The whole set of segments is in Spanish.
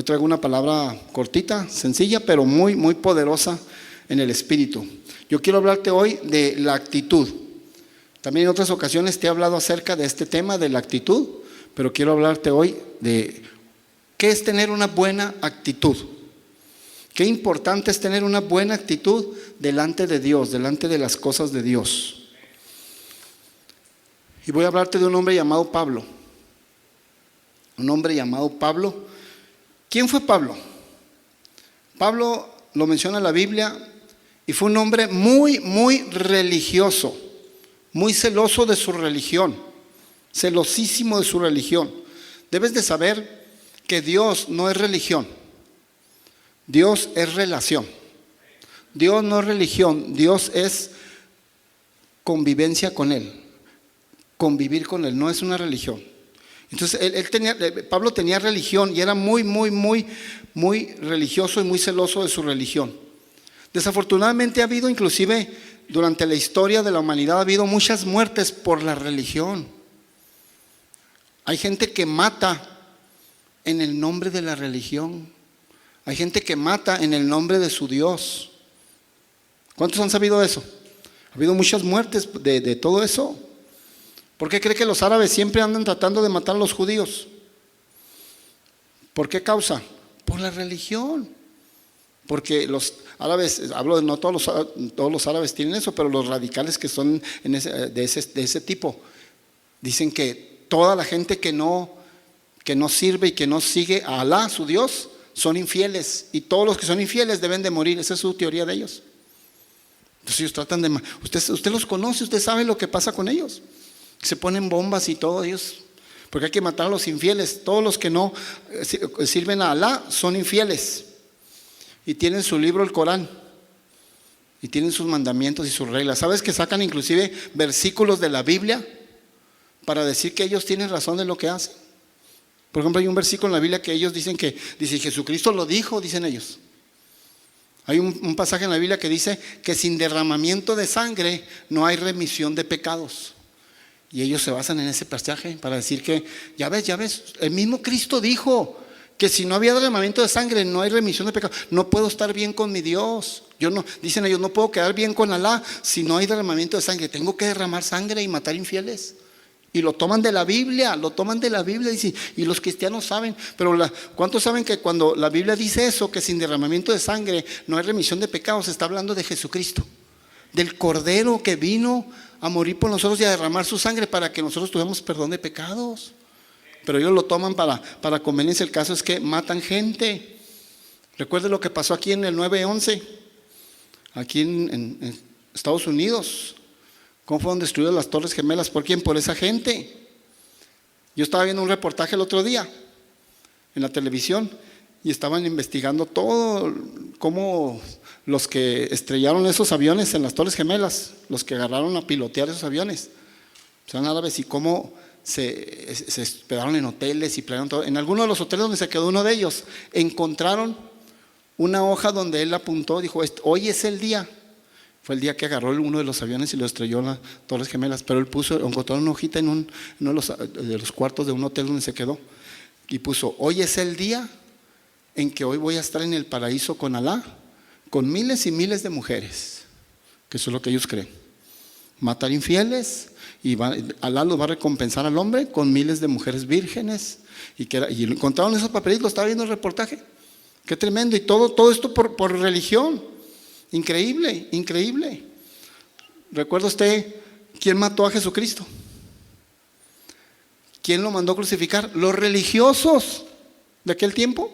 Hoy traigo una palabra cortita, sencilla, pero muy, muy poderosa en el espíritu. Yo quiero hablarte hoy de la actitud. También en otras ocasiones te he hablado acerca de este tema de la actitud, pero quiero hablarte hoy de qué es tener una buena actitud. Qué importante es tener una buena actitud delante de Dios, delante de las cosas de Dios. Y voy a hablarte de un hombre llamado Pablo. Un hombre llamado Pablo. ¿Quién fue Pablo? Pablo lo menciona la Biblia y fue un hombre muy, muy religioso, muy celoso de su religión, celosísimo de su religión. Debes de saber que Dios no es religión, Dios es relación. Dios no es religión, Dios es convivencia con Él, convivir con Él, no es una religión. Entonces Pablo tenía religión y era muy, muy, muy, muy religioso y muy celoso de su religión. Desafortunadamente ha habido, inclusive durante la historia de la humanidad, ha habido muchas muertes por la religión. Hay gente que mata en el nombre de la religión. Hay gente que mata en el nombre de su Dios. ¿Cuántos han sabido eso? Ha habido muchas muertes de todo eso. ¿Por qué cree que los árabes siempre andan tratando de matar a los judíos? ¿Por qué causa? Por la religión. Porque los árabes, hablo de no todos los árabes tienen eso, pero los radicales que son de ese tipo, dicen que toda la gente que no sirve y que no sigue a Alá, su Dios, son infieles. Y todos los que son infieles deben de morir. Esa es su teoría de ellos. Entonces ellos tratan de... Usted los conoce, usted sabe lo que pasa con ellos. Se ponen bombas y todo ellos, porque hay que matar a los infieles. Todos los que no sirven a Alá son infieles. Y tienen su libro, el Corán. Y tienen sus mandamientos y sus reglas. ¿Sabes que sacan inclusive versículos de la Biblia para decir que ellos tienen razón de lo que hacen? Por ejemplo, hay un versículo en la Biblia que ellos dicen que dice Jesucristo lo dijo, dicen ellos. Hay un pasaje en la Biblia que dice que sin derramamiento de sangre no hay remisión de pecados. Y ellos se basan en ese pasaje para decir que, ya ves, el mismo Cristo dijo que si no había derramamiento de sangre no hay remisión de pecado. No puedo estar bien con mi Dios. Dicen ellos, no puedo quedar bien con Alá si no hay derramamiento de sangre. Tengo que derramar sangre y matar infieles. Y lo toman de la Biblia, y los cristianos saben. Pero ¿cuántos saben que cuando la Biblia dice eso, que sin derramamiento de sangre no hay remisión de pecados, está hablando de Jesucristo? Del Cordero que vino a morir por nosotros y a derramar su sangre para que nosotros tuviéramos perdón de pecados. Pero ellos lo toman para conveniencia. El caso es que matan gente. Recuerde lo que pasó aquí en el 9/11, aquí en Estados Unidos. ¿Cómo fueron destruidas las Torres Gemelas? ¿Por quién? Por esa gente. Yo estaba viendo un reportaje el otro día en la televisión y estaban investigando todo, cómo los que estrellaron esos aviones en las Torres Gemelas, los que agarraron a pilotear esos aviones, son árabes, y cómo se hospedaron en hoteles y planearon todo. En alguno de los hoteles donde se quedó uno de ellos, encontraron una hoja donde él apuntó, dijo, hoy es el día. Fue el día que agarró uno de los aviones y lo estrelló en las Torres Gemelas. Pero él encontró una hojita en uno de los cuartos de un hotel donde se quedó. Y puso, hoy es el día en que hoy voy a estar en el paraíso con Alá, con miles y miles de mujeres. Que eso es lo que ellos creen. Matar infieles, y Alá los va a recompensar al hombre con miles de mujeres vírgenes. Y encontraron esos papelitos, estaba viendo el reportaje. Qué tremendo. Y todo esto por religión. Increíble, increíble. ¿Recuerda usted quién mató a Jesucristo? ¿Quién lo mandó a crucificar? Los religiosos de aquel tiempo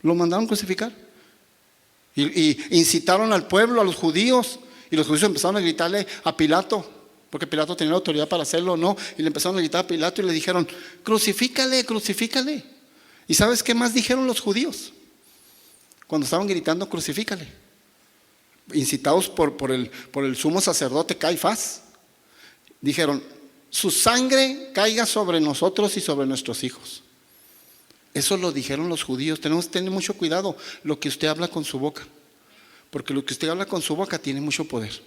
lo mandaron a crucificar. Y incitaron al pueblo, a los judíos. Y los judíos empezaron a gritarle a Pilato, porque Pilato tenía la autoridad para hacerlo o no. Y le empezaron a gritar a Pilato y le dijeron, crucifícale, crucifícale. ¿Y sabes qué más dijeron los judíos? Cuando estaban gritando, crucifícale. Incitados por el sumo sacerdote Caifás, dijeron, su sangre caiga sobre nosotros y sobre nuestros hijos. Eso lo dijeron los judíos. Tenemos que tener mucho cuidado lo que usted habla con su boca, porque lo que usted habla con su boca tiene mucho poder.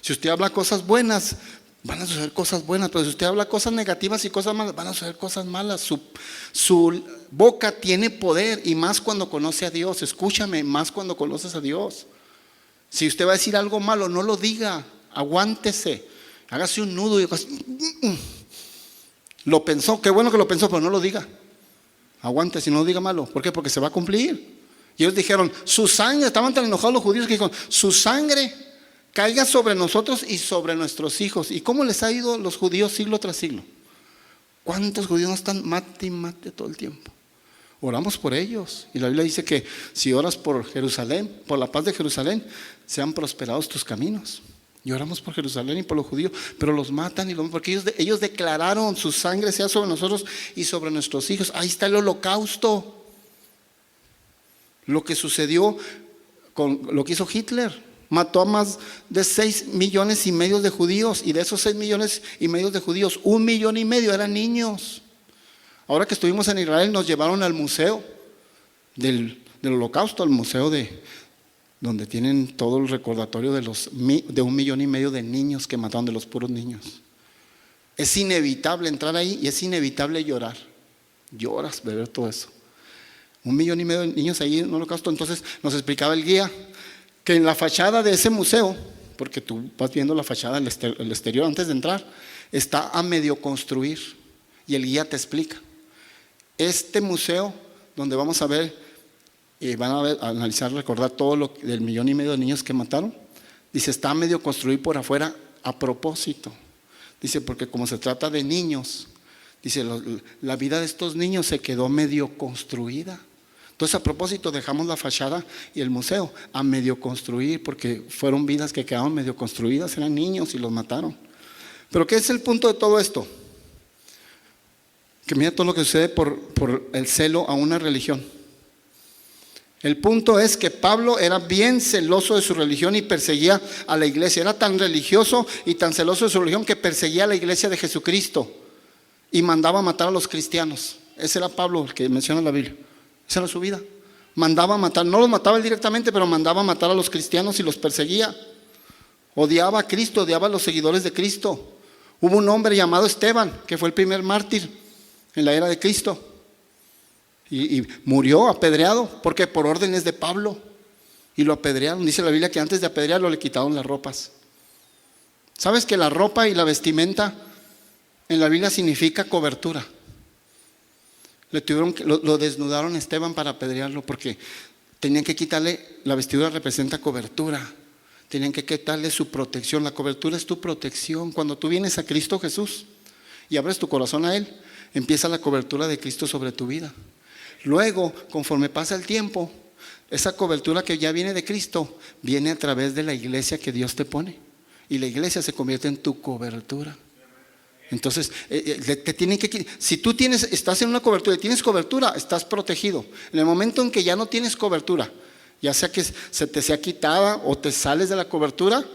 Si usted habla cosas buenas, Van a suceder cosas buenas, pero si usted habla cosas negativas y cosas malas, van a suceder cosas malas. Su boca tiene poder, y más cuando conoce a Dios. Escúchame, más cuando conoces a Dios. Si usted va a decir algo malo, no lo diga, aguántese, hágase un nudo y diga, lo pensó, qué bueno que lo pensó, pero no lo diga. Aguántese y no lo diga malo. ¿Por qué? Porque se va a cumplir. Y ellos dijeron, su sangre, estaban tan enojados los judíos que dijeron, su sangre caiga sobre nosotros y sobre nuestros hijos. ¿Y cómo les ha ido los judíos siglo tras siglo? ¿Cuántos judíos no están mate y mate todo el tiempo? Oramos por ellos. Y la Biblia dice que si oras por Jerusalén, por la paz de Jerusalén, sean prosperados tus caminos. Y oramos por Jerusalén y por los judíos, pero los matan, porque ellos declararon, su sangre sea sobre nosotros y sobre nuestros hijos. Ahí está el holocausto. Lo que sucedió con lo que hizo Hitler. Mató a más de 6,5 millones de judíos, y de esos 6,5 millones de judíos, 1,5 millones eran niños. Ahora que estuvimos en Israel, nos llevaron al museo del holocausto, al museo donde tienen todo el recordatorio de 1,5 millones de niños que mataron, de los puros niños. Es inevitable entrar ahí y es inevitable llorar. Lloras de ver todo eso. 1,5 millones de niños ahí en el holocausto. Entonces nos explicaba el guía que en la fachada de ese museo, porque tú vas viendo la fachada, el exterior antes de entrar, está a medio construir, y el guía te explica. Este museo donde vamos a ver, van a analizar, recordar todo lo del 1,5 millones de niños que mataron, dice, está a medio construir por afuera a propósito. Dice, porque como se trata de niños, dice, la vida de estos niños se quedó medio construida. Entonces, a propósito, dejamos la fachada y el museo a medio construir, porque fueron vidas que quedaron medio construidas, eran niños y los mataron. Pero ¿qué es el punto de todo esto? Que mira todo lo que sucede por el celo a una religión. El punto es que Pablo era bien celoso de su religión y perseguía a la iglesia. Era tan religioso y tan celoso de su religión que perseguía a la iglesia de Jesucristo y mandaba a matar a los cristianos. Ese era Pablo, el que menciona la Biblia. Esa era su vida. Mandaba a matar, no los mataba él directamente, pero mandaba a matar a los cristianos y los perseguía. Odiaba a Cristo, odiaba a los seguidores de Cristo. Hubo un hombre llamado Esteban, que fue el primer mártir en la era de Cristo. Y murió apedreado, porque por órdenes de Pablo. Y lo apedrearon. Dice la Biblia que antes de apedrearlo le quitaron las ropas. ¿Sabes que la ropa y la vestimenta en la Biblia significa cobertura? Lo desnudaron a Esteban para apedrearlo, porque tenían que quitarle, la vestidura representa cobertura, tenían que quitarle su protección. La cobertura es tu protección. Cuando tú vienes a Cristo Jesús y abres tu corazón a Él, empieza la cobertura de Cristo sobre tu vida. Luego, conforme pasa el tiempo, esa cobertura que ya viene de Cristo viene a través de la iglesia que Dios te pone, y la iglesia se convierte en tu cobertura. Entonces, te tienen que, si tú estás en una cobertura y tienes cobertura, estás protegido. En el momento en que ya no tienes cobertura, ya sea que se te sea quitada o te sales de la cobertura,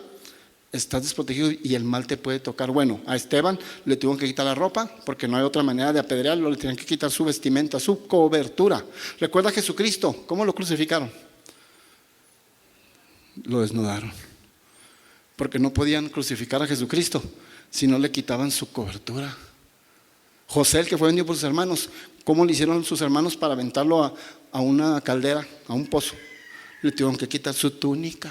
estás desprotegido y el mal te puede tocar. Bueno, a Esteban le tuvieron que quitar la ropa, porque no hay otra manera de apedrearlo. Le tenían que quitar su vestimenta, su cobertura. Recuerda a Jesucristo, ¿cómo lo crucificaron? Lo desnudaron, porque no podían crucificar a Jesucristo si no le quitaban su cobertura. José, el que fue vendido por sus hermanos, ¿cómo le hicieron sus hermanos para aventarlo a una caldera, a un pozo? Le tuvieron que quitar su túnica,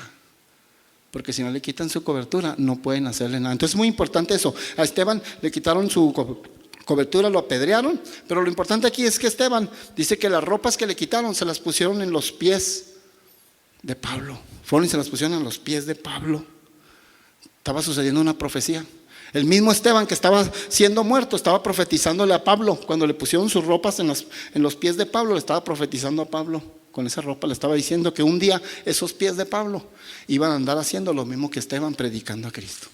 porque si no le quitan su cobertura no pueden hacerle nada. Entonces es muy importante eso. A Esteban le quitaron su cobertura, lo apedrearon, pero lo importante aquí es que Esteban dice que las ropas que le quitaron se las pusieron en los pies de Pablo. Fueron y se las pusieron en los pies de Pablo. Estaba sucediendo una profecía. El mismo Esteban que estaba siendo muerto estaba profetizándole a Pablo. Cuando le pusieron sus ropas en los pies de Pablo, le estaba profetizando a Pablo. Con esa ropa le estaba diciendo que un día esos pies de Pablo iban a andar haciendo lo mismo que Esteban, predicando a Cristo.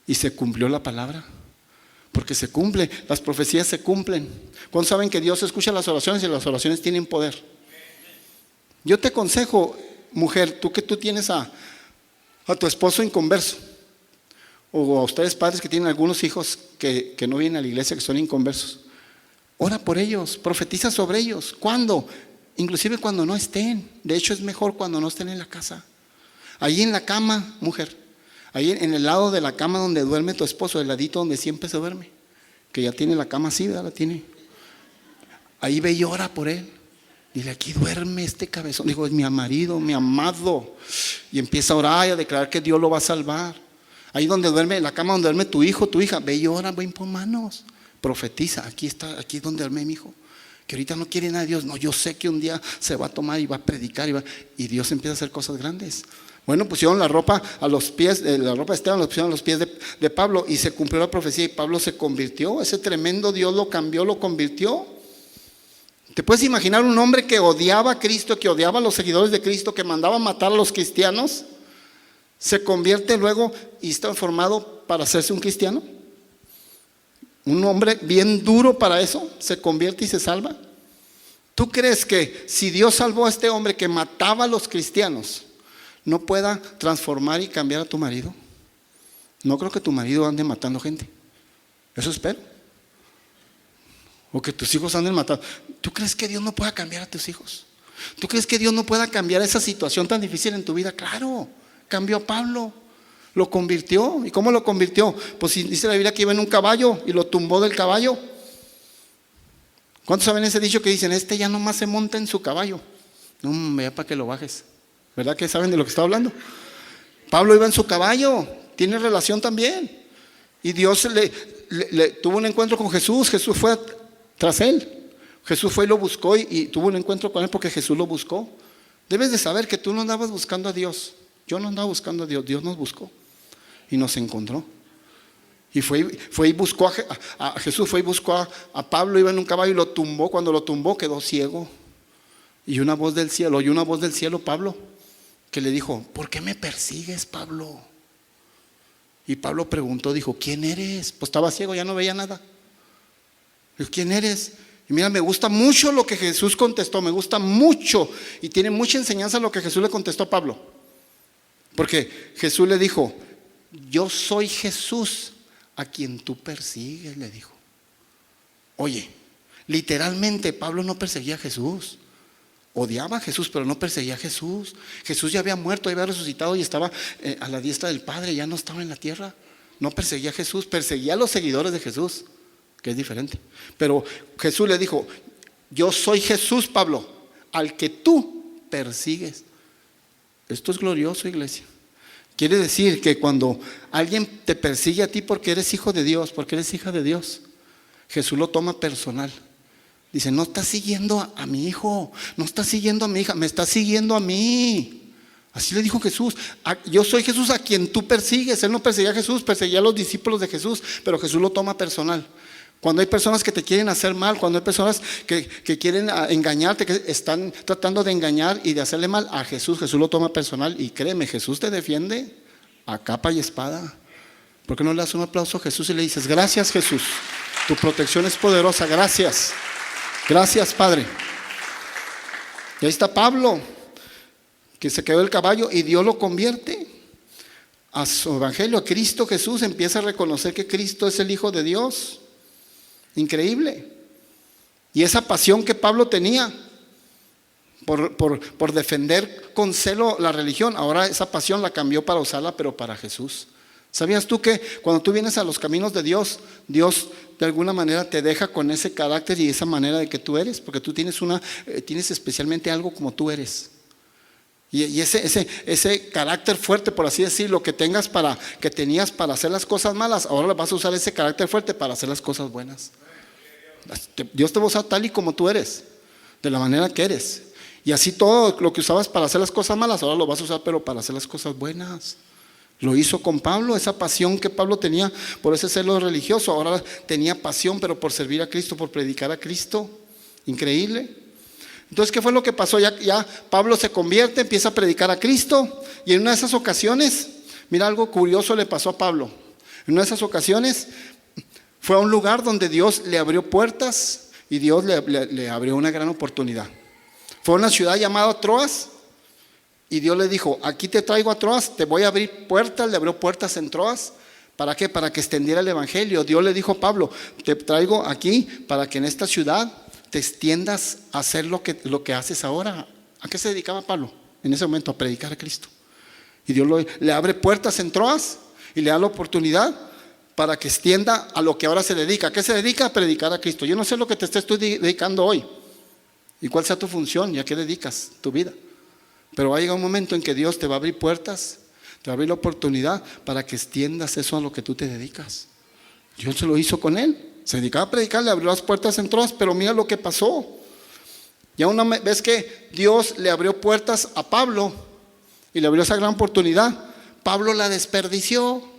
Y se cumplió la palabra, porque se cumple, las profecías se cumplen. ¿Cuándo saben que Dios escucha las oraciones y las oraciones tienen poder? Yo te aconsejo, mujer, tú tienes a tu esposo inconverso, o a ustedes padres que tienen algunos hijos que no vienen a la iglesia, que son inconversos, ora por ellos, profetiza sobre ellos. ¿Cuándo? Inclusive cuando no estén. De hecho es mejor cuando no estén en la casa. Ahí en la cama, mujer, Ahí en el lado de la cama donde duerme tu esposo, el ladito donde siempre se duerme, que ya tiene la cama así, ¿verdad? La tiene. Ahí ve y ora por él. Dile, aquí duerme este cabezón. Digo, es mi marido, mi amado. Y empieza a orar y a declarar que Dios lo va a salvar. Ahí donde duerme, en la cama donde duerme tu hijo, tu hija, ve y ora, ven por manos. Profetiza, aquí está, aquí es donde duerme mi hijo. Que ahorita no quiere nada de Dios. No, yo sé que un día se va a tomar y va a predicar y Dios empieza a hacer cosas grandes. Bueno, pusieron la ropa a los pies, la ropa de Esteban, los pusieron a los pies de Pablo y se cumplió la profecía y Pablo se convirtió. Ese tremendo Dios lo cambió, lo convirtió. ¿Te puedes imaginar un hombre que odiaba a Cristo, que odiaba a los seguidores de Cristo, que mandaba matar a los cristianos? ¿Se convierte luego y está formado para hacerse un cristiano? Un hombre bien duro para eso, se convierte y se salva. ¿Tú crees que si Dios salvó a este hombre que mataba a los cristianos, no pueda transformar y cambiar a tu marido? No creo que tu marido ande matando gente. Eso espero. O que tus hijos anden matando. ¿Tú crees que Dios no pueda cambiar a tus hijos? ¿Tú crees que Dios no pueda cambiar esa situación tan difícil en tu vida? Claro, cambió a Pablo, lo convirtió. ¿Y cómo lo convirtió? Pues dice la Biblia que iba en un caballo y lo tumbó del caballo. ¿Cuántos saben ese dicho que dicen, este ya nomás se monta en su caballo? No, vea para que lo bajes. ¿Verdad que saben de lo que está hablando? Pablo iba en su caballo, tiene relación también. Y Dios le tuvo un encuentro con Jesús. Jesús fue tras él. Jesús fue y lo buscó y tuvo un encuentro con él porque Jesús lo buscó. Debes de saber que tú no andabas buscando a Dios. Yo no andaba buscando a Dios, Dios nos buscó y nos encontró. Y fue y buscó a Jesús, fue y buscó a Pablo, iba en un caballo y lo tumbó. Cuando lo tumbó quedó ciego. Y una voz del cielo, Pablo, que le dijo, ¿por qué me persigues, Pablo? Y Pablo preguntó, dijo, ¿quién eres? Pues estaba ciego, ya no veía nada. Dijo, ¿quién eres? Y mira, me gusta mucho lo que Jesús contestó, me gusta mucho. Y tiene mucha enseñanza lo que Jesús le contestó a Pablo. Porque Jesús le dijo, yo soy Jesús a quien tú persigues, le dijo. Oye, literalmente Pablo no perseguía a Jesús. Odiaba a Jesús, pero no perseguía a Jesús. Jesús ya había muerto, ya había resucitado y estaba a la diestra del Padre, ya no estaba en la tierra. No perseguía a Jesús, perseguía a los seguidores de Jesús, que es diferente. Pero Jesús le dijo, yo soy Jesús, Pablo, al que tú persigues. Esto es glorioso, iglesia. Quiere decir que cuando alguien te persigue a ti porque eres hijo de Dios, porque eres hija de Dios, Jesús lo toma personal. Dice, no estás siguiendo a mi hijo, no estás siguiendo a mi hija, me estás siguiendo a mí. Así le dijo Jesús, yo soy Jesús a quien tú persigues. Él no perseguía a Jesús, perseguía a los discípulos de Jesús, pero Jesús lo toma personal. Cuando hay personas que te quieren hacer mal, cuando hay personas que quieren engañarte, que están tratando de engañar y de hacerle mal a Jesús, Jesús lo toma personal. Y créeme, Jesús te defiende a capa y espada. ¿Por qué no le das un aplauso a Jesús y le dices, gracias Jesús, tu protección es poderosa, gracias, gracias Padre? Y ahí está Pablo, que se quedó del caballo y Dios lo convierte a su evangelio, a Cristo Jesús. Empieza a reconocer que Cristo es el Hijo de Dios. Increíble. Y esa pasión que Pablo tenía por defender con celo la religión, ahora esa pasión la cambió para usarla, pero para Jesús. ¿Sabías tú que cuando tú vienes a los caminos de Dios, Dios de alguna manera te deja con ese carácter y esa manera de que tú eres? Porque tú tienes tienes especialmente algo como tú eres. Y ese carácter fuerte, por así decirlo, que tenías para hacer las cosas malas, ahora vas a usar ese carácter fuerte para hacer las cosas buenas. Dios te va a usar tal y como tú eres, de la manera que eres. Y así todo lo que usabas para hacer las cosas malas, ahora lo vas a usar pero para hacer las cosas buenas. Lo hizo con Pablo, esa pasión que Pablo tenía por ese celo religioso, ahora tenía pasión pero por servir a Cristo, por predicar a Cristo. Increíble. Entonces, ¿qué fue lo que pasó? Ya Pablo se convierte, empieza a predicar a Cristo. Y en una de esas ocasiones, mira, algo curioso le pasó a Pablo. En una de esas ocasiones fue a un lugar donde Dios le abrió puertas y Dios le abrió una gran oportunidad. Fue a una ciudad llamada Troas y Dios le dijo, aquí te traigo a Troas, te voy a abrir puertas. Le abrió puertas en Troas. ¿Para qué? Para que extendiera el evangelio. Dios le dijo a Pablo, te traigo aquí para que en esta ciudad te extiendas a hacer lo que haces ahora. ¿A qué se dedicaba Pablo? En ese momento, a predicar a Cristo. Y Dios le abre puertas en Troas y le da la oportunidad para que extienda a lo que ahora se dedica. ¿A qué se dedica? A predicar a Cristo. Yo no sé lo que te estés dedicando hoy y cuál sea tu función y a qué dedicas tu vida. Pero va a llegar un momento en que Dios te va a abrir puertas, te va a abrir la oportunidad para que extiendas eso a lo que tú te dedicas. Dios se lo hizo con él. Se dedicaba a predicar, le abrió las puertas en Troas, pero mira lo que pasó. Ya una vez que Dios le abrió puertas a Pablo y le abrió esa gran oportunidad, Pablo la desperdició.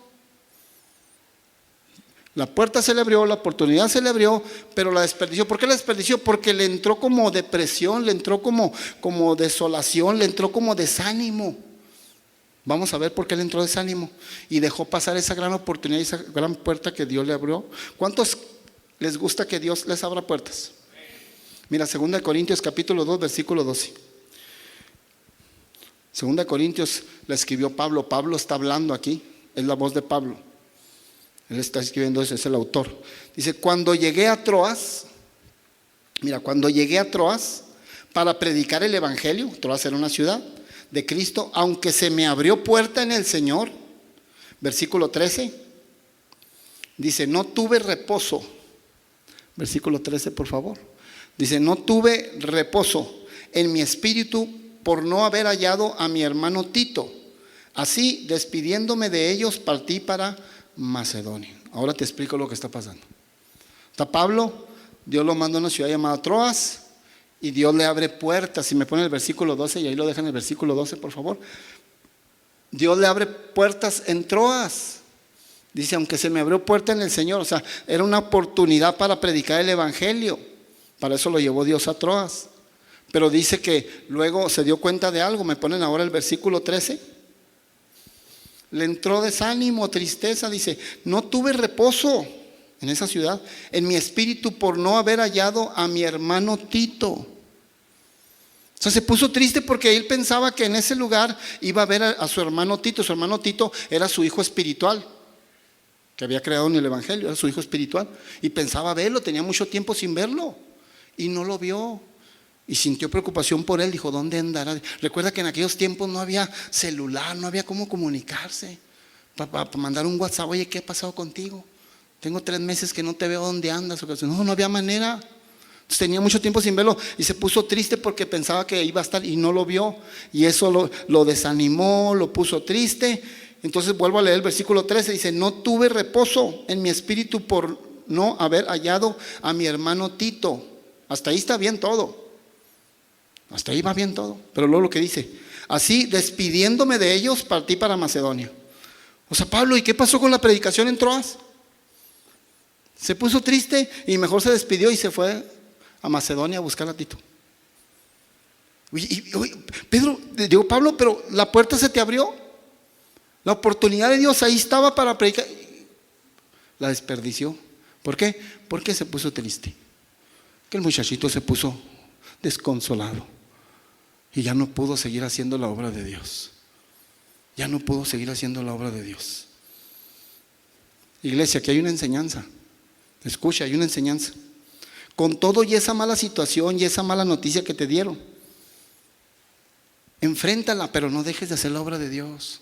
La puerta se le abrió, la oportunidad se le abrió, pero la desperdició. ¿Por qué la desperdició? Porque le entró como depresión, le entró como desolación, le entró como desánimo. Vamos a ver por qué le entró desánimo y dejó pasar esa gran oportunidad y esa gran puerta que Dios le abrió. ¿Cuántos les gusta que Dios les abra puertas? Mira, 2 Corintios capítulo 2, versículo 12. 2 Corintios la escribió Pablo. Pablo está hablando aquí, es la voz de Pablo. Él está escribiendo eso, es el autor. Dice, cuando llegué a Troas para predicar el evangelio, Troas era una ciudad de Cristo, aunque se me abrió puerta en el Señor, versículo 13, dice, no tuve reposo. Versículo 13, por favor. Dice, no tuve reposo en mi espíritu por no haber hallado a mi hermano Tito. Así, despidiéndome de ellos, partí para Macedonia. Ahora te explico lo que está pasando. Está Pablo, Dios lo manda a una ciudad llamada Troas y Dios le abre puertas. Si me pone el versículo 12 y ahí lo dejan el versículo 12, por favor. Dios le abre puertas en Troas. Dice, aunque se me abrió puerta en el Señor, o sea, era una oportunidad para predicar el evangelio. Para eso lo llevó Dios a Troas. Pero dice que luego se dio cuenta de algo. Me ponen ahora el versículo 13. Le entró desánimo, tristeza. Dice, no tuve reposo en esa ciudad, en mi espíritu, por no haber hallado a mi hermano Tito. O sea, se puso triste porque él pensaba que en ese lugar iba a ver a su hermano Tito. Su hermano Tito era su hijo espiritual, que había creado en el evangelio, era su hijo espiritual. Y pensaba verlo, tenía mucho tiempo sin verlo. Y no lo vio. Y sintió preocupación por él. Dijo, ¿dónde andará? Recuerda que en aquellos tiempos no había celular, no había cómo comunicarse. Para mandar un WhatsApp, oye, ¿qué ha pasado contigo? Tengo 3 meses que no te veo, ¿dónde andas? No había manera. Entonces, tenía mucho tiempo sin verlo y se puso triste porque pensaba que iba a estar y no lo vio. Y eso lo desanimó, lo puso triste. Entonces vuelvo a leer el versículo 13. Dice, no tuve reposo en mi espíritu por no haber hallado a mi hermano Tito. Hasta ahí está bien todo. Hasta ahí va bien todo. Pero luego lo que dice, así despidiéndome de ellos partí para Macedonia. O sea, Pablo, ¿y qué pasó con la predicación en Troas? Se puso triste y mejor se despidió y se fue a Macedonia a buscar a Tito. Pablo, pero la puerta se te abrió. La oportunidad de Dios ahí estaba para predicar. La desperdició. ¿Por qué? Porque se puso triste. Que el muchachito se puso desconsolado y ya no pudo seguir haciendo la obra de Dios. Ya no pudo seguir haciendo la obra de Dios. Iglesia, aquí hay una enseñanza. Escucha, hay una enseñanza. Con todo y esa mala situación y esa mala noticia que te dieron, enfréntala, pero no dejes de hacer la obra de Dios.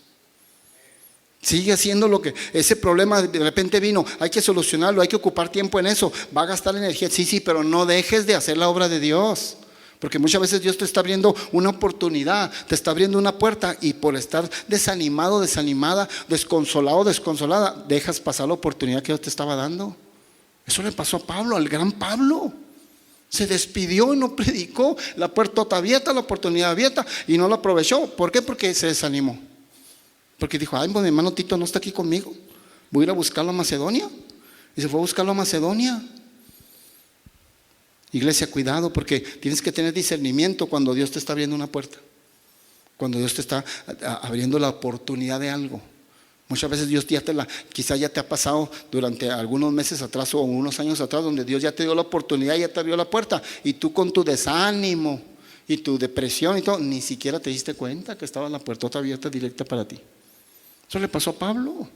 Sigue haciendo lo que, ese problema de repente vino, hay que solucionarlo, hay que ocupar tiempo en eso, va a gastar energía, sí, pero no dejes de hacer la obra de Dios, porque muchas veces Dios te está abriendo una oportunidad, te está abriendo una puerta y por estar desanimado, desanimada, desconsolado, desconsolada, dejas pasar la oportunidad que Dios te estaba dando. Eso le pasó a Pablo, al gran Pablo. Se despidió y no predicó, la puerta está abierta, la oportunidad abierta y no la aprovechó. ¿Por qué? Porque se desanimó. Porque dijo, ay, pues mi hermano Tito no está aquí conmigo, voy a ir a buscarlo a Macedonia. Y se fue a buscarlo a Macedonia. Iglesia, cuidado, porque tienes que tener discernimiento cuando Dios te está abriendo una puerta, cuando Dios te está abriendo la oportunidad de algo. Muchas veces Dios quizá ya te ha pasado durante algunos meses atrás o unos años atrás, donde Dios ya te dio la oportunidad, ya te abrió la puerta, y tú con tu desánimo y tu depresión y todo, ni siquiera te diste cuenta que estaba la puerta abierta directa para ti. Eso le pasó a Pablo.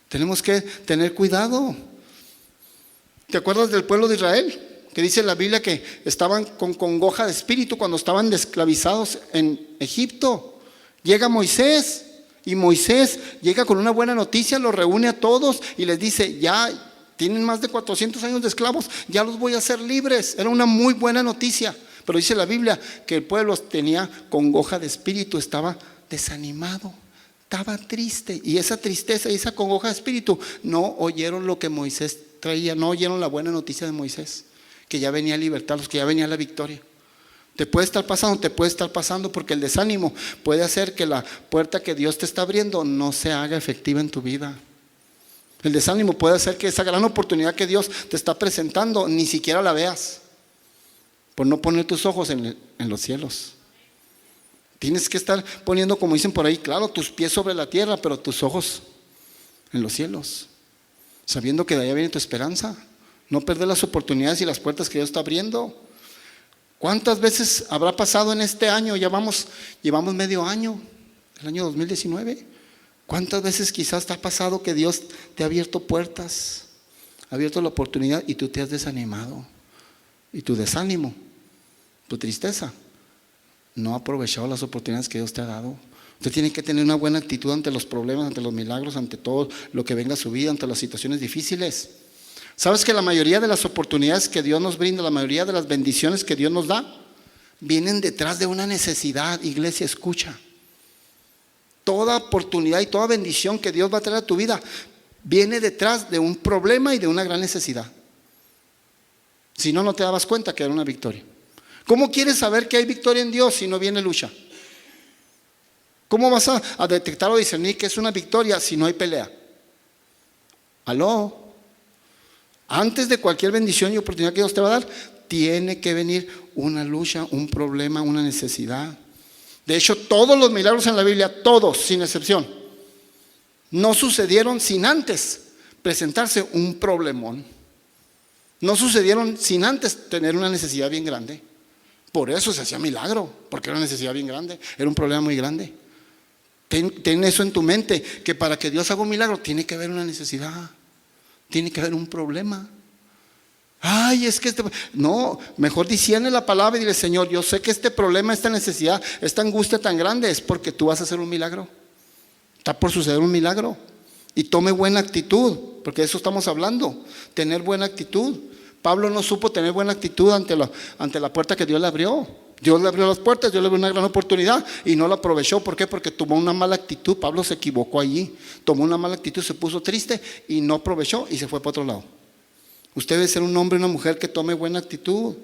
Tenemos que tener cuidado. ¿Te acuerdas del pueblo de Israel? Que dice la Biblia que estaban con congoja de espíritu cuando estaban esclavizados en Egipto. Llega Moisés Y Moisés llega con una buena noticia, los reúne a todos y les dice, ya tienen más de 400 años de esclavos, ya los voy a hacer libres. Era una muy buena noticia. Pero dice la Biblia que el pueblo tenía congoja de espíritu, estaba desanimado, estaba triste. Y esa tristeza y esa congoja de espíritu no oyeron lo que Moisés traía, no oyeron la buena noticia de Moisés, que ya venía libertad, que ya venía la victoria. Te puede estar pasando porque el desánimo puede hacer que la puerta que Dios te está abriendo no se haga efectiva en tu vida. El desánimo puede hacer que esa gran oportunidad que Dios te está presentando ni siquiera la veas, por no poner tus ojos en los cielos. Tienes que estar poniendo, como dicen por ahí, claro, tus pies sobre la tierra, pero tus ojos en los cielos, sabiendo que de allá viene tu esperanza. No perder las oportunidades y las puertas que Dios está abriendo. ¿Cuántas veces habrá pasado en este año? Llevamos medio año, el año 2019. ¿Cuántas veces quizás te ha pasado que Dios te ha abierto puertas, ha abierto la oportunidad y tú te has desanimado? Y tu desánimo, tu tristeza, no ha aprovechado las oportunidades que Dios te ha dado. Usted tiene que tener una buena actitud ante los problemas, ante los milagros, ante todo lo que venga a su vida, ante las situaciones difíciles. ¿Sabes que la mayoría de las oportunidades que Dios nos brinda, la mayoría de las bendiciones que Dios nos da, vienen detrás de una necesidad? Iglesia, escucha. Toda oportunidad y toda bendición que Dios va a traer a tu vida viene detrás de un problema y de una gran necesidad. Si no, no te dabas cuenta que era una victoria. ¿Cómo quieres saber que hay victoria en Dios si no viene lucha? ¿Cómo vas a detectar o discernir que es una victoria si no hay pelea? ¿Aló? Antes de cualquier bendición y oportunidad que Dios te va a dar, tiene que venir una lucha, un problema, una necesidad. De hecho, todos los milagros en la Biblia, todos, sin excepción, no sucedieron sin antes presentarse un problemón. No sucedieron sin antes tener una necesidad bien grande. Por eso se hacía milagro, porque era una necesidad bien grande, era un problema muy grande. Ten eso en tu mente, que para que Dios haga un milagro tiene que haber una necesidad, tiene que haber un problema. Ay, es que no, mejor discierne la palabra y dile, Señor, yo sé que este problema, esta necesidad, esta angustia tan grande es porque tú vas a hacer un milagro. Está por suceder un milagro. Y tome buena actitud, porque de eso estamos hablando, tener buena actitud. Pablo no supo tener buena actitud ante la puerta que Dios le abrió. Dios le abrió las puertas, Dios le abrió una gran oportunidad y no la aprovechó. ¿Por qué? Porque tomó una mala actitud. Pablo se equivocó allí, tomó una mala actitud, se puso triste y no aprovechó y se fue para otro lado. Usted debe ser un hombre y una mujer que tome buena actitud,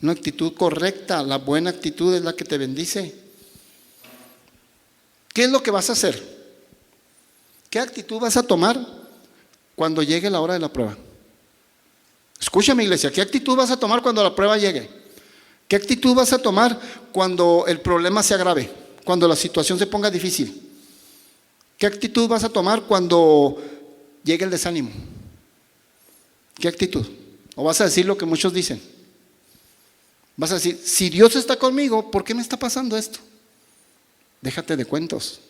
una actitud correcta. La buena actitud es la que te bendice. ¿Qué es lo que vas a hacer? ¿Qué actitud vas a tomar cuando llegue la hora de la prueba? Escúchame, iglesia, ¿qué actitud vas a tomar cuando la prueba llegue? ¿Qué actitud vas a tomar cuando el problema se agrave, cuando la situación se ponga difícil? ¿Qué actitud vas a tomar cuando llegue el desánimo? ¿Qué actitud? ¿O vas a decir lo que muchos dicen? Vas a decir, si Dios está conmigo, ¿por qué me está pasando esto? Déjate de cuentos,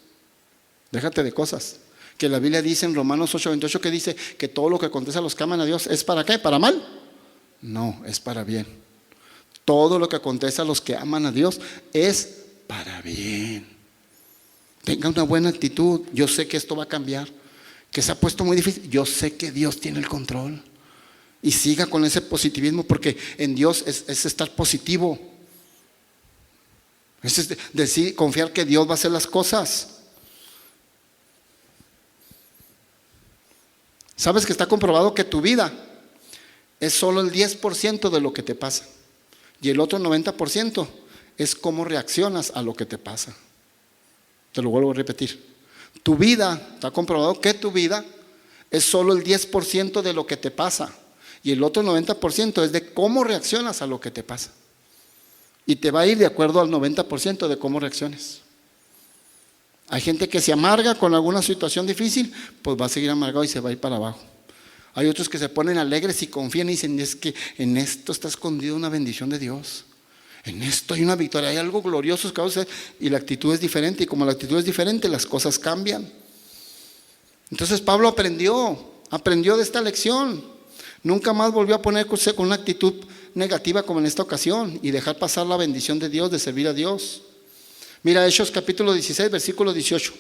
déjate de cosas. Que la Biblia dice en Romanos 8:28 que dice que todo lo que acontece a los que aman a Dios ¿es para qué? ¿Para mal? No, es para bien. Todo lo que acontece a los que aman a Dios es para bien. Tenga una buena actitud. Yo sé que esto va a cambiar, que se ha puesto muy difícil. Yo sé que Dios tiene el control. Y siga con ese positivismo, porque en Dios es estar positivo. Es decir, confiar que Dios va a hacer las cosas. ¿Sabes que está comprobado que tu vida es solo el 10% de lo que te pasa? Y el otro 90% es cómo reaccionas a lo que te pasa. Te lo vuelvo a repetir. Tu vida, está comprobado que tu vida es solo el 10% de lo que te pasa. Y el otro 90% es de cómo reaccionas a lo que te pasa. Y te va a ir de acuerdo al 90% de cómo reacciones. Hay gente que se amarga con alguna situación difícil, pues va a seguir amargado y se va a ir para abajo. Hay otros que se ponen alegres y confían y dicen, es que en esto está escondida una bendición de Dios. En esto hay una victoria, hay algo glorioso que va a suceder. Y la actitud es diferente, y como la actitud es diferente, las cosas cambian. Entonces Pablo aprendió de esta lección. Nunca más volvió a ponerse con una actitud negativa como en esta ocasión y dejar pasar la bendición de Dios, de servir a Dios. Mira Hechos capítulo 16, versículo 18.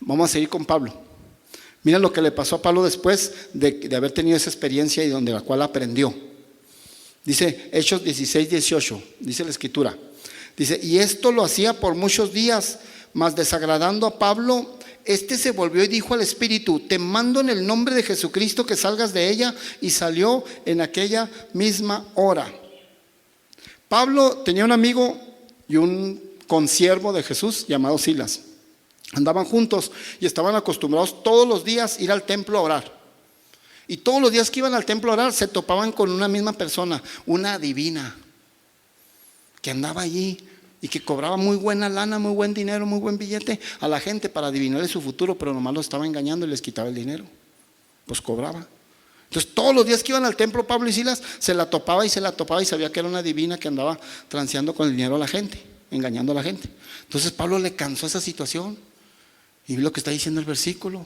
Vamos a seguir con Pablo. Mira lo que le pasó a Pablo después de haber tenido esa experiencia y donde la cual aprendió. Dice Hechos 16:18, dice la escritura. Dice, y esto lo hacía por muchos días, mas desagradando a Pablo, este se volvió y dijo al Espíritu, te mando en el nombre de Jesucristo que salgas de ella, y salió en aquella misma hora. Pablo tenía un amigo y un consiervo de Jesús llamado Silas. Andaban juntos y estaban acostumbrados todos los días ir al templo a orar. Y todos los días que iban al templo a orar se topaban con una misma persona, una adivina, que andaba allí y que cobraba muy buena lana, muy buen dinero, muy buen billete a la gente para adivinarle su futuro, pero nomás lo estaba engañando y les quitaba el dinero. Pues cobraba. Entonces todos los días que iban al templo Pablo y Silas se la topaba y sabía que era una adivina que andaba transeando con el dinero a la gente, engañando a la gente. Entonces Pablo le cansó esa situación y vi lo que está diciendo el versículo.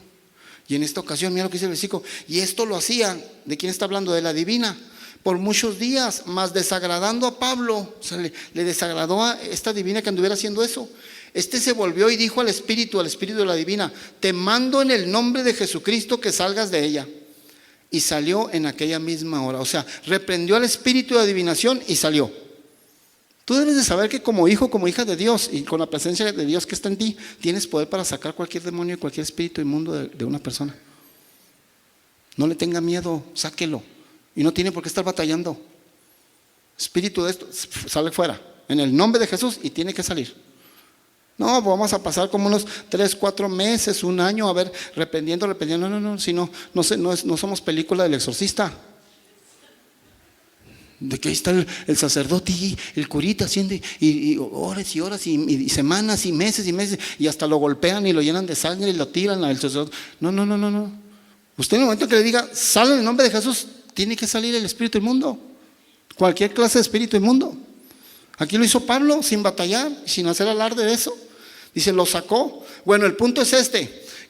Y en esta ocasión, mira lo que dice el versículo, y esto lo hacían, ¿de quién está hablando? De la adivina, por muchos días, mas desagradando a Pablo. O sea, le desagradó a esta adivina que anduviera haciendo eso. Este se volvió y dijo al espíritu de la adivina, te mando en el nombre de Jesucristo que salgas de ella. Y salió en aquella misma hora. O sea, reprendió al espíritu de adivinación y salió. Tú debes de saber que como hijo, como hija de Dios y con la presencia de Dios que está en ti, tienes poder para sacar cualquier demonio y cualquier espíritu inmundo de una persona. No le tenga miedo, sáquelo. Y no tiene por qué estar batallando. Espíritu de esto, sale fuera. En el nombre de Jesús y tiene que salir. No, vamos a pasar como unos 3, 4 meses, un año, a ver, reprendiendo. No, si no somos película del exorcista. De que ahí está el sacerdote y el curita haciendo y horas y horas y semanas y meses y hasta lo golpean y lo llenan de sangre y lo tiran al sacerdote. No. Usted en el momento que le diga, sale en el nombre de Jesús, tiene que salir el espíritu inmundo. Cualquier clase de espíritu inmundo. Aquí lo hizo Pablo sin batallar, sin hacer alarde de eso. Dice, lo sacó. Bueno, el punto es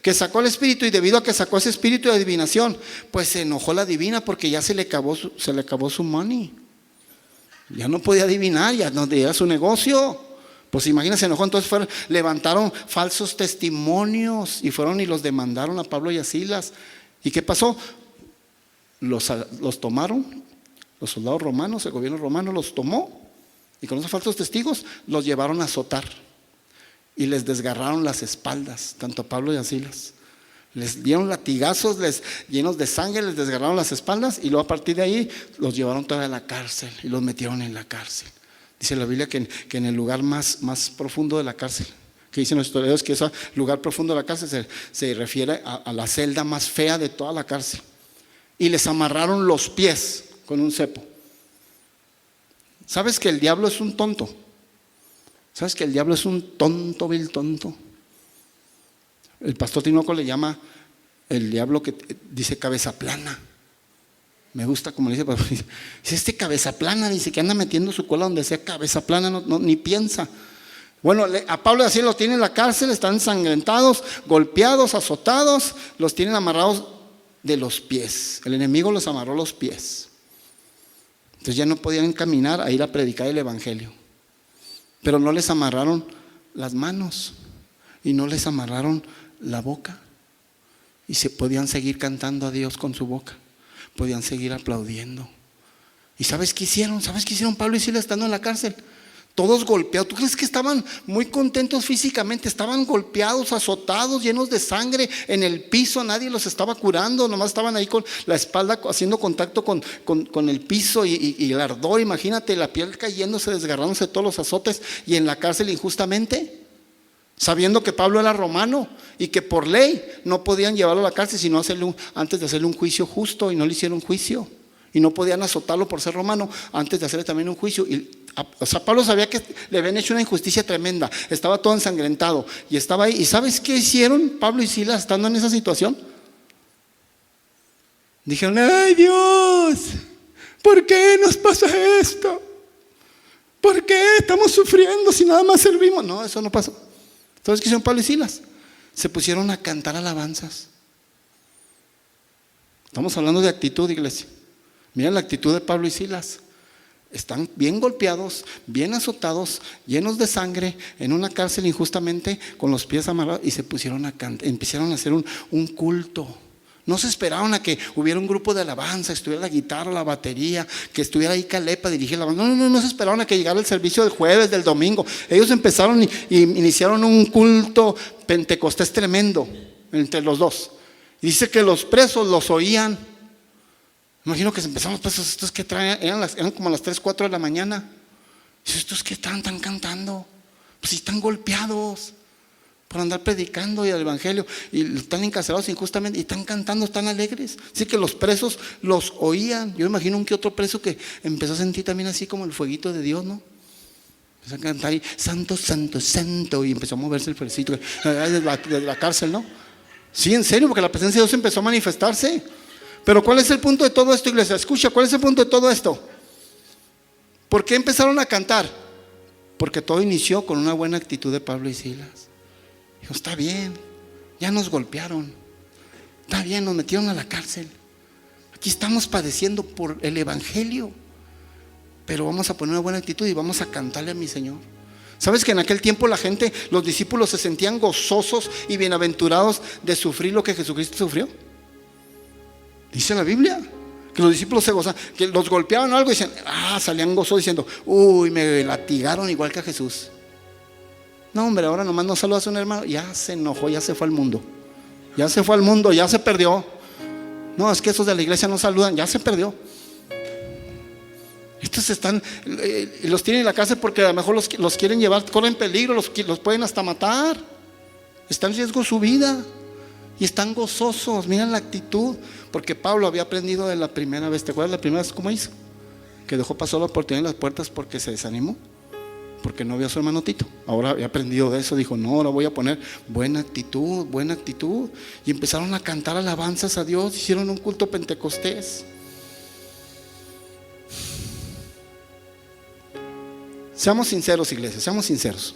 que sacó el espíritu, y debido a que sacó ese espíritu de adivinación, pues se enojó la adivina porque ya se le acabó su money. Ya no podía adivinar, ya no era su negocio. Pues imagínense, se enojó. Entonces levantaron falsos testimonios y fueron y los demandaron a Pablo y a Silas. ¿Y qué pasó? Los tomaron, los soldados romanos, el gobierno romano los tomó, y con esos falsos testigos los llevaron a azotar. Y les desgarraron las espaldas, tanto a Pablo y a Silas. Les dieron latigazos llenos de sangre, les desgarraron las espaldas, y luego a partir de ahí los llevaron todavía a la cárcel y los metieron en la cárcel. Dice la Biblia que en el lugar más profundo de la cárcel, que dicen los historiadores que ese lugar profundo de la cárcel se refiere a la celda más fea de toda la cárcel. Y les amarraron los pies con un cepo. ¿Sabes que el diablo es un tonto? ¿Sabes que el diablo es un tonto, vil tonto? El pastor Tinoco le llama el diablo que dice cabeza plana. Me gusta como le dice, pero dice este cabeza plana, dice que anda metiendo su cola donde sea cabeza plana, ni piensa. Bueno, a Pablo así lo tienen en la cárcel, están ensangrentados, golpeados, azotados, los tienen amarrados de los pies. El enemigo los amarró los pies. Entonces ya no podían caminar a ir a predicar el evangelio. Pero no les amarraron las manos y no les amarraron la boca. Y se podían seguir cantando a Dios con su boca. Podían seguir aplaudiendo. ¿Y sabes qué hicieron? ¿Sabes qué hicieron Pablo y Silas estando en la cárcel? Todos golpeados. ¿Tú crees que estaban muy contentos físicamente? Estaban golpeados, azotados, llenos de sangre en el piso. Nadie los estaba curando. Nomás estaban ahí con la espalda haciendo contacto con el piso y el ardor. Imagínate la piel cayéndose, desgarrándose todos los azotes. Y en la cárcel injustamente, sabiendo que Pablo era romano y que por ley no podían llevarlo a la cárcel sino antes de hacerle un juicio justo, y no le hicieron juicio. Y no podían azotarlo por ser romano antes de hacerle también un juicio. O sea, Pablo sabía que le habían hecho una injusticia tremenda. Estaba todo ensangrentado y estaba ahí. ¿Y sabes qué hicieron Pablo y Silas estando en esa situación? Dijeron, ay Dios, ¿por qué nos pasa esto? ¿Por qué estamos sufriendo si nada más servimos? No, eso no pasó. ¿Sabes qué hicieron Pablo y Silas? Se pusieron a cantar alabanzas. Estamos hablando de actitud, iglesia. Mira la actitud de Pablo y Silas. Están bien golpeados, bien azotados, llenos de sangre, en una cárcel injustamente, con los pies amarrados, y se pusieron a cantar, empezaron a hacer un culto. No se esperaron a que hubiera un grupo de alabanza, estuviera la guitarra, la batería, que estuviera ahí Caleb para dirigir la alabanza. No se esperaron a que llegara el servicio del jueves, del domingo. Ellos empezaron y iniciaron un culto pentecostés tremendo entre los dos. Y dice que los presos los oían. Imagino que empezaron los presos, estos que traen, eran como las 3, 4 de la mañana. Dice, estos que están cantando, pues si están golpeados por andar predicando y el evangelio, y están encarcelados injustamente, y están cantando, están alegres. Así que los presos los oían. Yo imagino un que otro preso que empezó a sentir también así como el fueguito de Dios, ¿no? Empezó a cantar ahí, santo, santo, santo, y empezó a moverse el fuercito desde la cárcel, ¿no? Sí, en serio, porque la presencia de Dios empezó a manifestarse. Pero ¿cuál es el punto de todo esto, iglesia? Escucha, ¿cuál es el punto de todo esto? ¿Por qué empezaron a cantar? Porque todo inició con una buena actitud de Pablo y Silas. Dijo, está bien, ya nos golpearon, está bien, nos metieron a la cárcel, aquí estamos padeciendo por el evangelio, pero vamos a poner una buena actitud y vamos a cantarle a mi Señor. ¿Sabes que en aquel tiempo la gente, los discípulos se sentían gozosos y bienaventurados de sufrir lo que Jesucristo sufrió? Dice la Biblia que los discípulos se gozaban, que los golpeaban o algo y decían, salían gozosos diciendo, uy, me latigaron igual que a Jesús. No, hombre, ahora nomás no saludas a un hermano, ya se enojó, ya se fue al mundo. Ya se fue al mundo, ya se perdió. No, es que esos de la iglesia no saludan, ya se perdió. Estos están, los tienen en la cárcel porque a lo mejor los quieren llevar, corren peligro, los pueden hasta matar. Está en riesgo su vida. Y están gozosos, miren la actitud. Porque Pablo había aprendido de la primera vez. ¿Te acuerdas la primera vez cómo hizo? Que dejó pasar la oportunidad en las puertas porque se desanimó, porque no vio a su hermano Tito. Ahora había aprendido de eso. Dijo, no, ahora voy a poner buena actitud, buena actitud. Y empezaron a cantar alabanzas a Dios. Hicieron un culto pentecostés. Seamos sinceros, iglesia, seamos sinceros.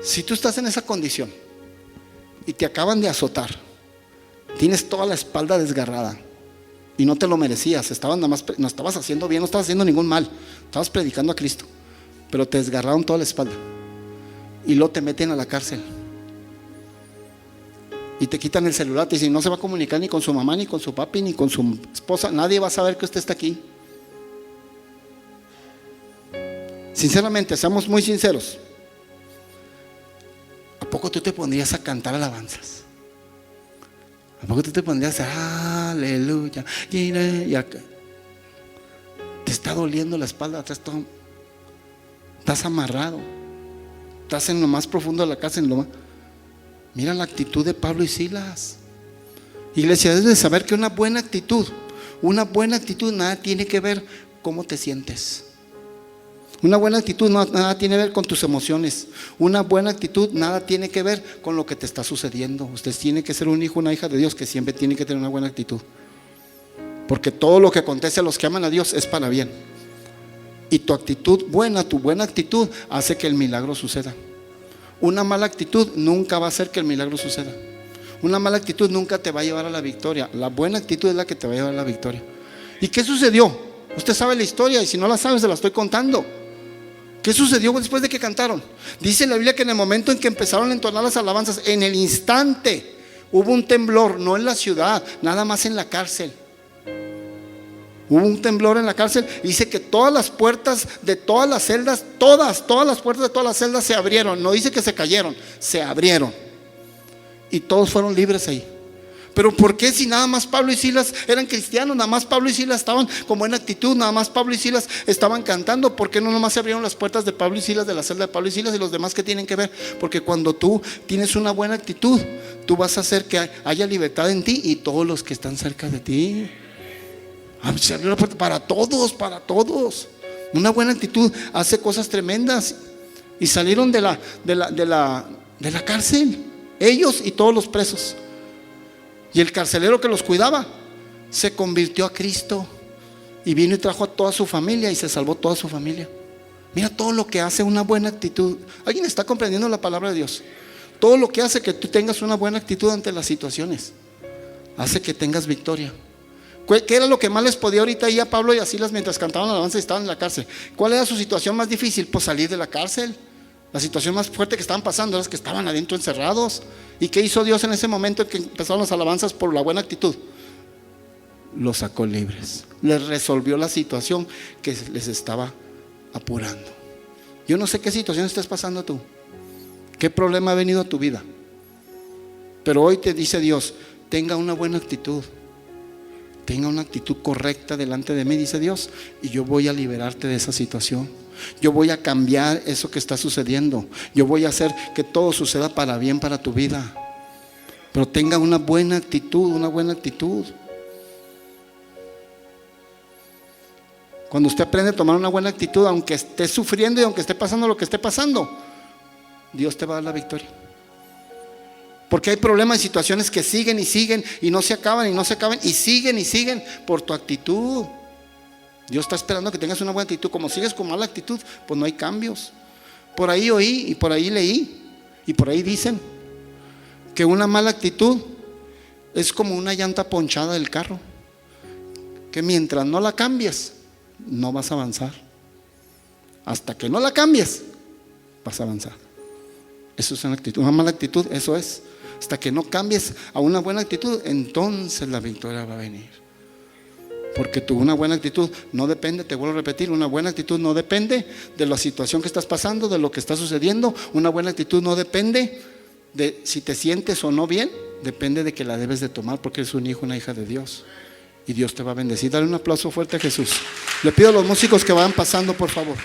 Si tú estás en esa condición y te acaban de azotar, tienes toda la espalda desgarrada y no te lo merecías, no estabas haciendo bien, no estabas haciendo ningún mal, estabas predicando a Cristo, pero te desgarraron toda la espalda y luego te meten a la cárcel y te quitan el celular, te dicen no se va a comunicar ni con su mamá, ni con su papi, ni con su esposa, nadie va a saber que usted está aquí. Sinceramente, seamos muy sinceros, ¿a poco tú te pondrías a cantar alabanzas? ¿A poco tú te pondrías a aleluya? Y acá te está doliendo la espalda, estás amarrado, estás en lo más profundo de la casa, mira la actitud de Pablo y Silas. Iglesia, debes de saber que una buena actitud nada tiene que ver cómo te sientes. Una buena actitud nada tiene que ver con tus emociones. Una buena actitud nada tiene que ver con lo que te está sucediendo. Usted tiene que ser un hijo, una hija de Dios que siempre tiene que tener una buena actitud, porque todo lo que acontece a los que aman a Dios es para bien. Y tu actitud buena, tu buena actitud hace que el milagro suceda. Una mala actitud nunca va a hacer que el milagro suceda. Una mala actitud nunca te va a llevar a la victoria. La buena actitud es la que te va a llevar a la victoria. ¿Y qué sucedió? Usted sabe la historia y si no la sabe se la estoy contando. ¿Qué sucedió después de que cantaron? Dice la Biblia que en el momento en que empezaron a entonar las alabanzas, en el instante hubo un temblor, no en la ciudad, nada más en la cárcel. Hubo un temblor en la cárcel. Dice que todas las puertas de todas las celdas, todas las puertas de todas las celdas se abrieron. No dice que se cayeron, se abrieron. Y todos fueron libres ahí. Pero ¿por qué si nada más Pablo y Silas eran cristianos? Nada más Pablo y Silas estaban con buena actitud, nada más Pablo y Silas estaban cantando. ¿Por qué no nomás se abrieron las puertas de Pablo y Silas, de la celda de Pablo y Silas, y los demás que tienen que ver? Porque cuando tú tienes una buena actitud, tú vas a hacer que haya libertad en ti y todos los que están cerca de ti. Se abrió la puerta para todos, para todos. Una buena actitud hace cosas tremendas. Y salieron de la cárcel, ellos y todos los presos. Y el carcelero que los cuidaba se convirtió a Cristo y vino y trajo a toda su familia y se salvó toda su familia. Mira todo lo que hace una buena actitud. ¿Alguien está comprendiendo la palabra de Dios? Todo lo que hace que tú tengas una buena actitud ante las situaciones hace que tengas victoria. ¿Qué era lo que más les podía ahorita ir a Pablo y a Silas mientras cantaban alabanza y estaban en la cárcel? ¿Cuál era su situación más difícil? Pues salir de la cárcel. La situación más fuerte que estaban pasando era que estaban adentro encerrados. ¿Y qué hizo Dios en ese momento en que empezaron las alabanzas por la buena actitud? Los sacó libres. Les resolvió la situación que les estaba apurando. Yo no sé qué situación estás pasando tú, qué problema ha venido a tu vida, pero hoy te dice Dios: tenga una buena actitud, tenga una actitud correcta delante de mí, dice Dios, y yo voy a liberarte de esa situación. Yo voy a cambiar eso que está sucediendo. Yo voy a hacer que todo suceda para bien para tu vida. Pero tenga una buena actitud, una buena actitud. Cuando usted aprende a tomar una buena actitud, aunque esté sufriendo y aunque esté pasando lo que esté pasando, Dios te va a dar la victoria. Porque hay problemas y situaciones que siguen y siguen y no se acaban y no se acaban y siguen por tu actitud. Dios está esperando que tengas una buena actitud. Como sigues con mala actitud, pues no hay cambios. Por ahí oí y por ahí leí y por ahí dicen que una mala actitud es como una llanta ponchada del carro, que mientras no la cambies no vas a avanzar. Hasta que no la cambies vas a avanzar. Eso es una actitud. Una mala actitud, eso es. Hasta que no cambies a una buena actitud, entonces la victoria va a venir. Porque una buena actitud no depende, te vuelvo a repetir, una buena actitud no depende de la situación que estás pasando, de lo que está sucediendo. Una buena actitud no depende de si te sientes o no bien, depende de que la debes de tomar, porque eres un hijo, una hija de Dios. Y Dios te va a bendecir. Dale un aplauso fuerte a Jesús. Le pido a los músicos que vayan pasando, por favor.